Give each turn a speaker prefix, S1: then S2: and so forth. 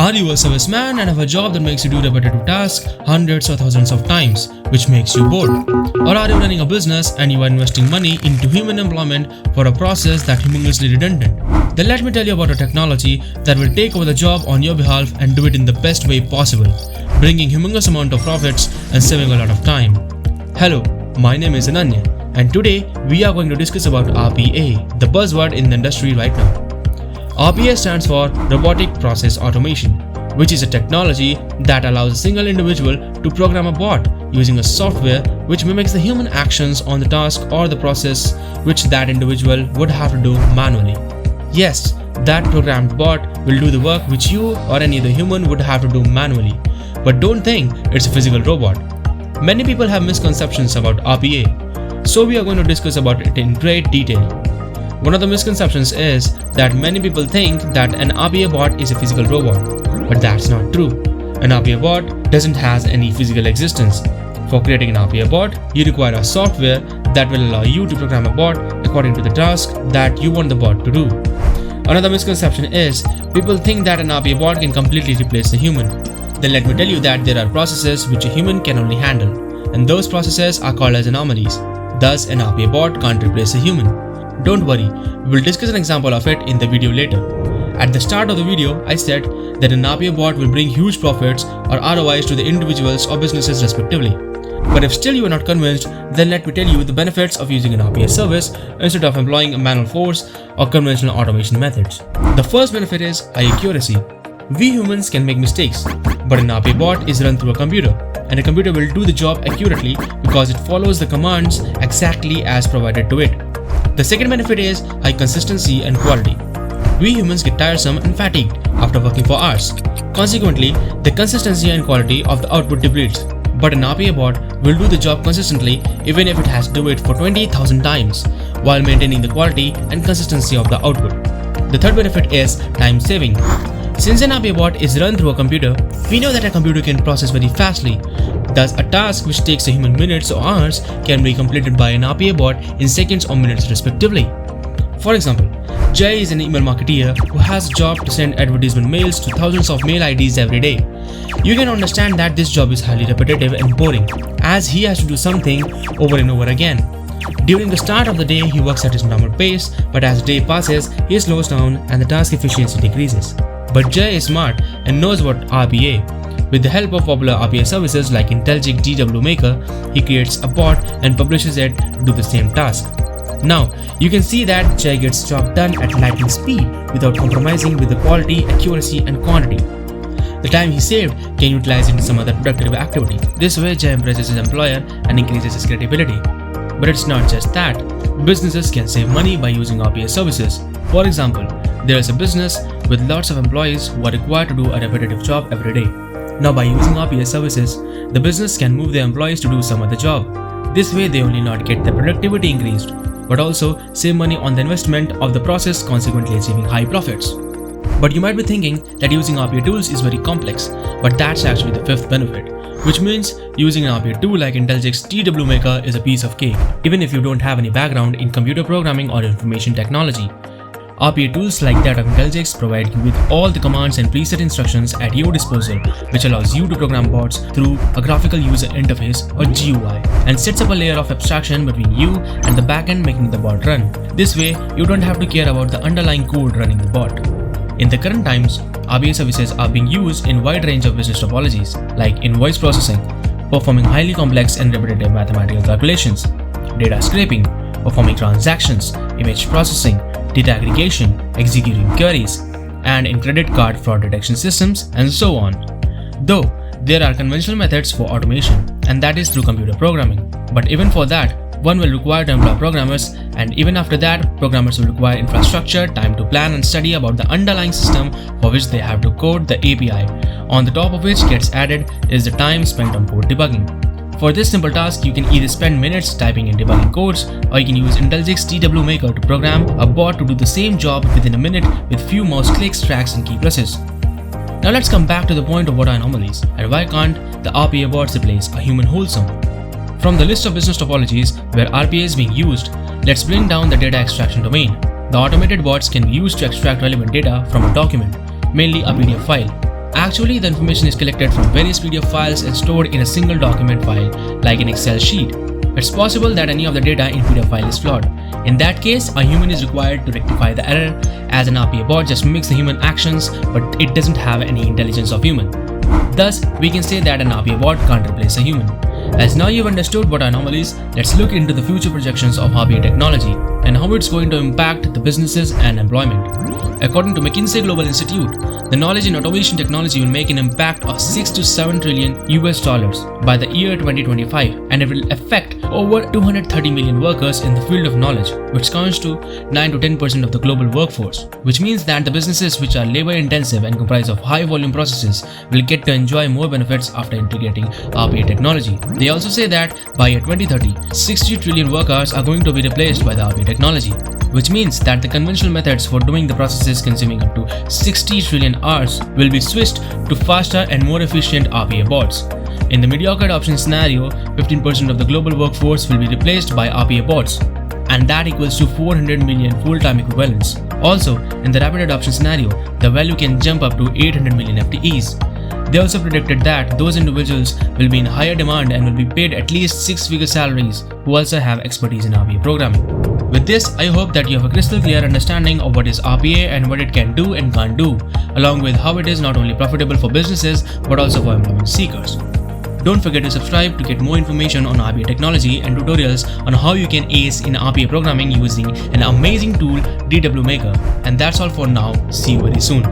S1: Are you a serviceman and have a job that makes you do repetitive tasks hundreds or thousands of times, which makes you bored? Or are you running a business and you are investing money into human employment for a process that humongously redundant? Then let me tell you about a technology that will take over the job on your behalf and do it in the best way possible, bringing humongous amount of profits and saving a lot of time. Hello, my name is Ananya, and today we are going to discuss about RPA, the buzzword in the industry right now. RPA stands for Robotic Process Automation, which is a technology that allows a single individual to program a bot using a software which mimics the human actions on the task or the process which that individual would have to do manually. Yes, that programmed bot will do the work which you or any other human would have to do manually. But don't think it's a physical robot. Many people have misconceptions about RPA, so we are going to discuss about it in great detail. One of the misconceptions is that many people think that an RPA bot is a physical robot, but that's not true. An RPA bot doesn't have any physical existence. For creating an RPA bot, you require a software that will allow you to program a bot according to the task that you want the bot to do. Another misconception is people think that an RPA bot can completely replace the human. Then let me tell you that there are processes which a human can only handle, and those processes are called as anomalies. Thus, an RPA bot can't replace a human. Don't worry, we will discuss an example of it in the video later. At the start of the video, I said that an RPA bot will bring huge profits or ROIs to the individuals or businesses respectively. But if still you are not convinced, then let me tell you the benefits of using an RPA service instead of employing a manual force or conventional automation methods. The first benefit is high accuracy. We humans can make mistakes, but an RPA bot is run through a computer, and a computer will do the job accurately because it follows the commands exactly as provided to it. The second benefit is high consistency and quality. We humans get tiresome and fatigued after working for hours. Consequently, the consistency and quality of the output depletes. But an RPA bot will do the job consistently even if it has to do it for 20,000 times while maintaining the quality and consistency of the output. The third benefit is time saving. Since an RPA bot is run through a computer, we know that a computer can process very fastly. Thus, a task which takes a human minutes or hours can be completed by an RPA bot in seconds or minutes respectively. For example, Jay is an email marketeer who has a job to send advertisement mails to thousands of mail IDs every day. You can understand that this job is highly repetitive and boring, as he has to do something over and over again. During the start of the day, he works at his normal pace, but as the day passes, he slows down and the task efficiency decreases. But Jay is smart and knows what RPA. With the help of popular RPA services like Intelligic DW Maker, he creates a bot and publishes it to do the same task. Now, you can see that Jay gets job done at lightning speed without compromising with the quality, accuracy and quantity. The time he saved can utilize into some other productive activity. This way, Jay impresses his employer and increases his credibility. But it's not just that. Businesses can save money by using RPA services. For example, there is a business with lots of employees who are required to do a repetitive job every day. Now, by using RPA services, the business can move their employees to do some other job. This way, they only not get the productivity increased, but also save money on the investment of the process, consequently achieving high profits. But you might be thinking that using RPA tools is very complex, but that's actually the fifth benefit, which means using an RPA tool like Intelligic's DW Maker is a piece of cake, even if you don't have any background in computer programming or information technology. RPA tools like that of Intelligix provide you with all the commands and preset instructions at your disposal, which allows you to program bots through a graphical user interface or GUI and sets up a layer of abstraction between you and the backend making the bot run. This way, you don't have to care about the underlying code running the bot. In the current times, RPA services are being used in a wide range of business topologies like invoice processing, performing highly complex and repetitive mathematical calculations, data scraping, performing transactions, image processing, data aggregation, executing queries, and in credit card fraud detection systems, and so on. Though, there are conventional methods for automation, and that is through computer programming. But even for that, one will require to employ programmers, and even after that, programmers will require infrastructure, time to plan and study about the underlying system for which they have to code the API, on the top of which gets added is the time spent on code debugging. For this simple task, you can either spend minutes typing in debugging codes, or you can use Intelligic's DW Maker to program a bot to do the same job within a minute with few mouse clicks, tracks, and key presses. Now let's come back to the point of what are anomalies, and why can't the RPA bots replace a human wholesome? From the list of business topologies where RPA is being used, let's bring down the data extraction domain. The automated bots can be used to extract relevant data from a document, mainly a PDF file. Actually, the information is collected from various PDF files and stored in a single document file, like an Excel sheet. It's possible that any of the data in PDF file is flawed. In that case, a human is required to rectify the error, as an RPA bot just mimics the human actions, but it doesn't have any intelligence of human. Thus, we can say that an RPA bot can't replace a human. As now you've understood what are anomalies, let's look into the future projections of RPA technology and how it's going to impact the businesses and employment. According to McKinsey Global Institute, the knowledge in automation technology will make an impact of 6 to 7 trillion US dollars by the year 2025, and it will affect over 230 million workers in the field of knowledge, which counts to 9 to 10% of the global workforce, which means that the businesses which are labor intensive and comprise of high volume processes will get to enjoy more benefits after integrating RPA technology. They also say that by year 2030, 60 trillion work hours are going to be replaced by the RPA technology, which means that the conventional methods for doing the processes consuming up to 60 trillion hours will be switched to faster and more efficient RPA bots. In the mediocre adoption scenario, 15% of the global workforce will be replaced by RPA bots, and that equals to 400 million full-time equivalents. Also, in the rapid adoption scenario, the value can jump up to 800 million FTEs. They also predicted that those individuals will be in higher demand and will be paid at least 6-figure salaries who also have expertise in RPA programming. With this, I hope that you have a crystal clear understanding of what is RPA and what it can do and can't do, along with how it is not only profitable for businesses but also for employment seekers. Don't forget to subscribe to get more information on RPA technology and tutorials on how you can ace in RPA programming using an amazing tool, DW Maker. And that's all for now. See you very soon.